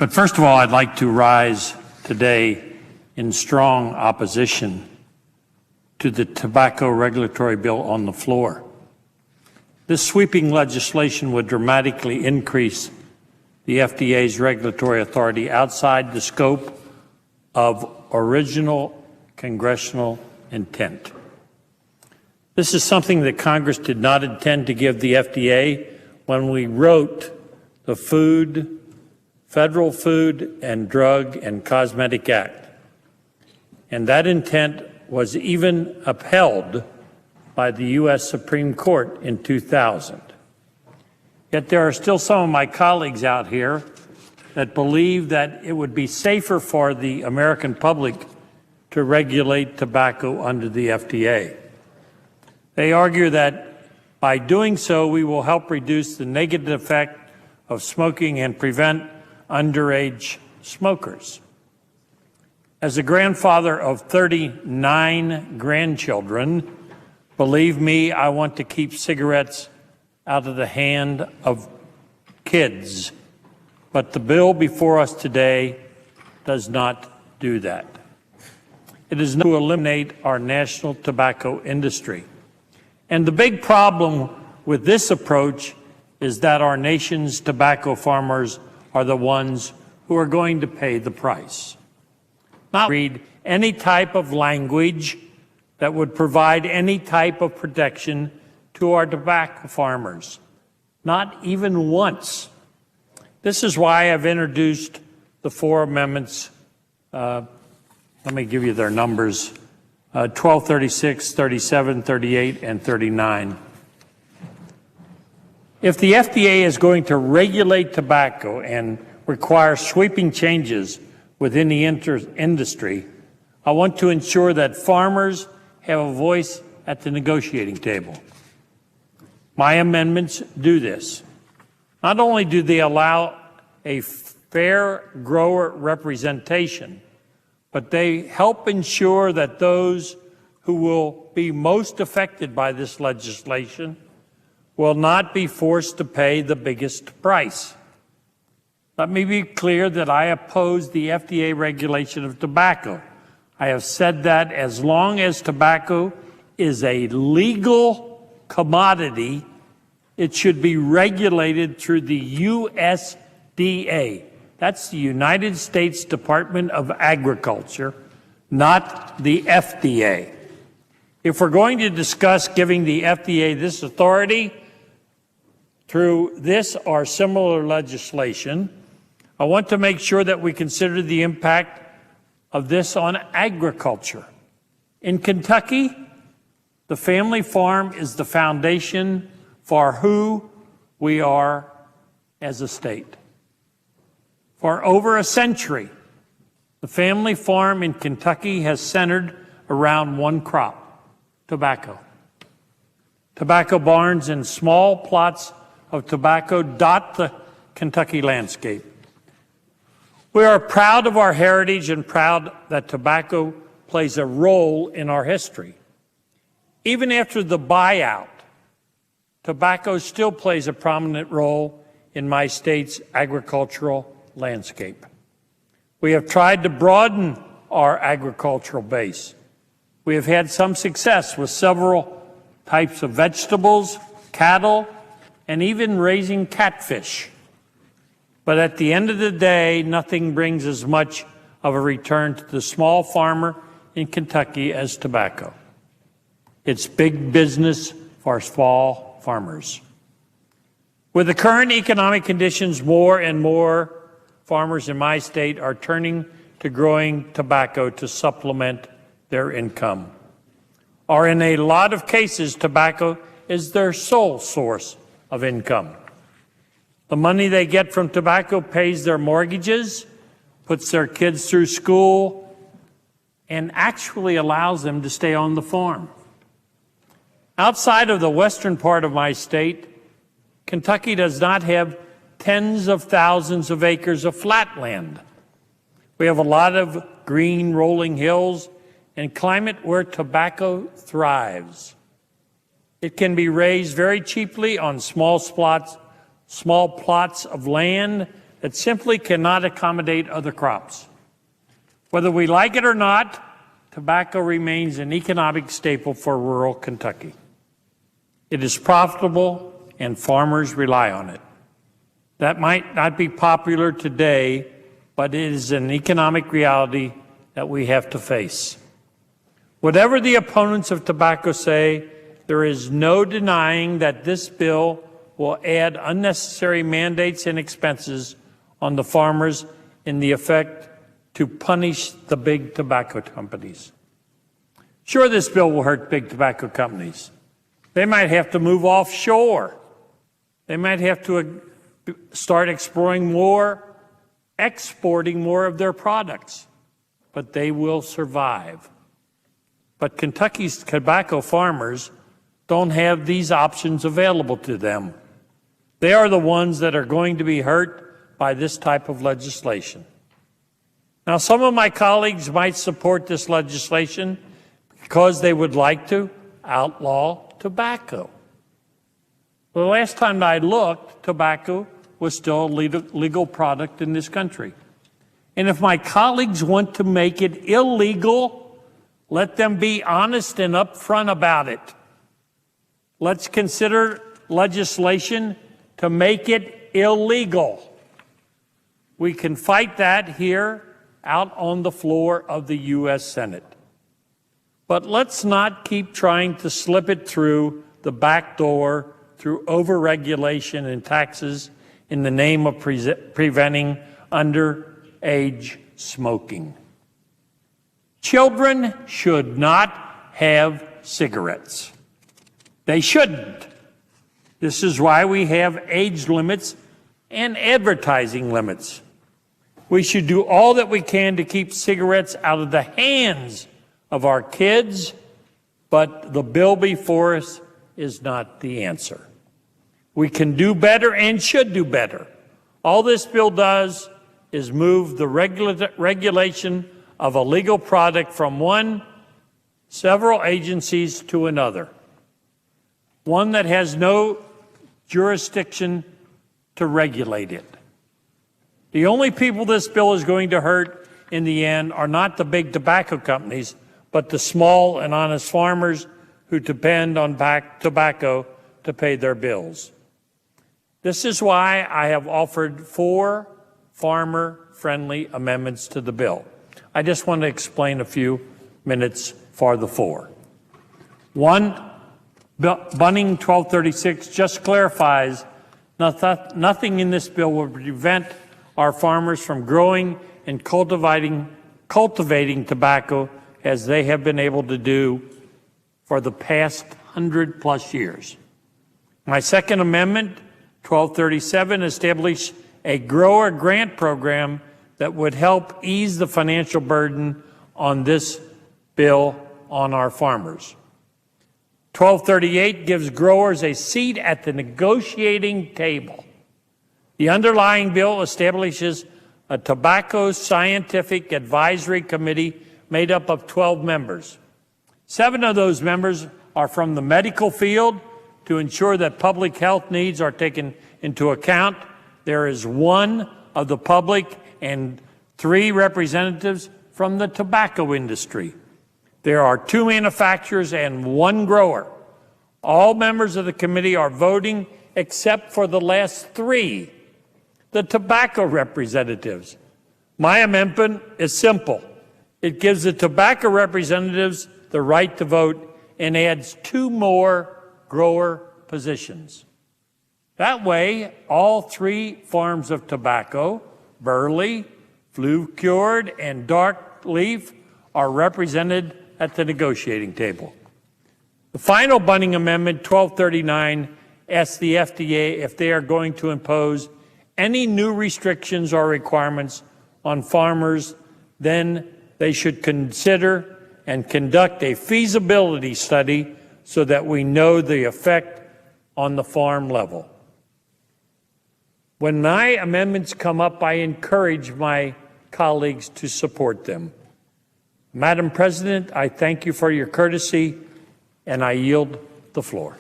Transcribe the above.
But first of all, I'd like to rise today in strong opposition to the Tobacco Regulatory Bill on the floor. This sweeping legislation would dramatically increase the FDA's regulatory authority outside the scope of original congressional intent. This is something that Congress did not intend to give the FDA when we wrote the Federal Food and Drug and Cosmetic Act. And that intent was even upheld by the U.S. Supreme Court in 2000. Yet there are still some of my colleagues out here that believe that it would be safer for the American public to regulate tobacco under the FDA. They argue that by doing so, we will help reduce the negative effect of smoking and prevent underage smokers. As a grandfather of 39 grandchildren, believe me, I want to keep cigarettes out of the hand of kids. But the bill before us today does not do that. It is not to eliminate our national tobacco industry. And the big problem with this approach is that our nation's tobacco farmers are the ones who are going to pay the price. Not read any type of language that would provide any type of protection to our tobacco farmers, not even once. This is why I've introduced the 4 amendments. Let me give you their numbers, 12, 36, 37, 38, and 39. If the FDA is going to regulate tobacco and require sweeping changes within the industry, I want to ensure that farmers have a voice at the negotiating table. My amendments do this. Not only do they allow a fair grower representation, but they help ensure that those who will be most affected by this legislation will not be forced to pay the biggest price. Let me be clear that I oppose the FDA regulation of tobacco. I have said that as long as tobacco is a legal commodity, it should be regulated through the USDA. That's the United States Department of Agriculture, not the FDA. If we're going to discuss giving the FDA this authority through this or similar legislation, I want to make sure that we consider the impact of this on agriculture. In Kentucky, the family farm is the foundation for who we are as a state. For over a century, the family farm in Kentucky has centered around one crop, tobacco. Tobacco barns and small plots of tobacco dot the Kentucky landscape. We are proud of our heritage and proud that tobacco plays a role in our history. Even after the buyout, tobacco still plays a prominent role in my state's agricultural landscape. We have tried to broaden our agricultural base. We have had some success with several types of vegetables, cattle, and even raising catfish. But at the end of the day, nothing brings as much of a return to the small farmer in Kentucky as tobacco. It's big business for small farmers. With the current economic conditions, more and more farmers in my state are turning to growing tobacco to supplement their income. Or in a lot of cases, tobacco is their sole source of income. The money they get from tobacco pays their mortgages, puts their kids through school, and actually allows them to stay on the farm. Outside of the western part of my state, Kentucky does not have tens of thousands of acres of flatland. We have a lot of green rolling hills and climate where tobacco thrives. It can be raised very cheaply on small plots of land that simply cannot accommodate other crops. Whether we like it or not, tobacco remains an economic staple for rural Kentucky. It is profitable and farmers rely on it. That might not be popular today, but it is an economic reality that we have to face. Whatever the opponents of tobacco say, there is no denying that this bill will add unnecessary mandates and expenses on the farmers in the effect to punish the big tobacco companies. Sure, this bill will hurt big tobacco companies. They might have to move offshore. They might have to start exporting more of their products, but they will survive. But Kentucky's tobacco farmers don't have these options available to them. They are the ones that are going to be hurt by this type of legislation. Now, some of my colleagues might support this legislation because they would like to outlaw tobacco. The last time I looked, tobacco was still a legal product in this country. And if my colleagues want to make it illegal, let them be honest and upfront about it. Let's consider legislation to make it illegal. We can fight that here out on the floor of the U.S. Senate. But let's not keep trying to slip it through the back door through overregulation and taxes in the name of preventing underage smoking. Children should not have cigarettes. They shouldn't. This is why we have age limits and advertising limits. We should do all that we can to keep cigarettes out of the hands of our kids, but the bill before us is not the answer. We can do better and should do better. All this bill does is move the regulation of a legal product from several agencies to another, one that has no jurisdiction to regulate it. The only people this bill is going to hurt in the end are not the big tobacco companies, but the small and honest farmers who depend on tobacco to pay their bills. This is why I have offered 4 farmer-friendly amendments to the bill. I just want to explain a few minutes for the 4. 1, Bunning 1236 just clarifies nothing in this bill will prevent our farmers from growing and cultivating tobacco as they have been able to do for the past 100+ years. My second amendment, 1237, established a grower grant program that would help ease the financial burden on this bill on our farmers. 1238 gives growers a seat at the negotiating table. The underlying bill establishes a tobacco scientific advisory committee made up of 12 members. 7 of those members are from the medical field to ensure that public health needs are taken into account. There is 1 of the public and 3 representatives from the tobacco industry. There are 2 manufacturers and 1 grower. All members of the committee are voting except for the last 3, the tobacco representatives. My amendment is simple. It gives the tobacco representatives the right to vote and adds 2 more grower positions. That way, all 3 forms of tobacco, burley, flue-cured, and dark leaf, are represented at the negotiating table. The final Bunning Amendment, 1239, asks the FDA if they are going to impose any new restrictions or requirements on farmers, then they should consider and conduct a feasibility study so that we know the effect on the farm level. When my amendments come up, I encourage my colleagues to support them. Madam President, I thank you for your courtesy, and I yield the floor.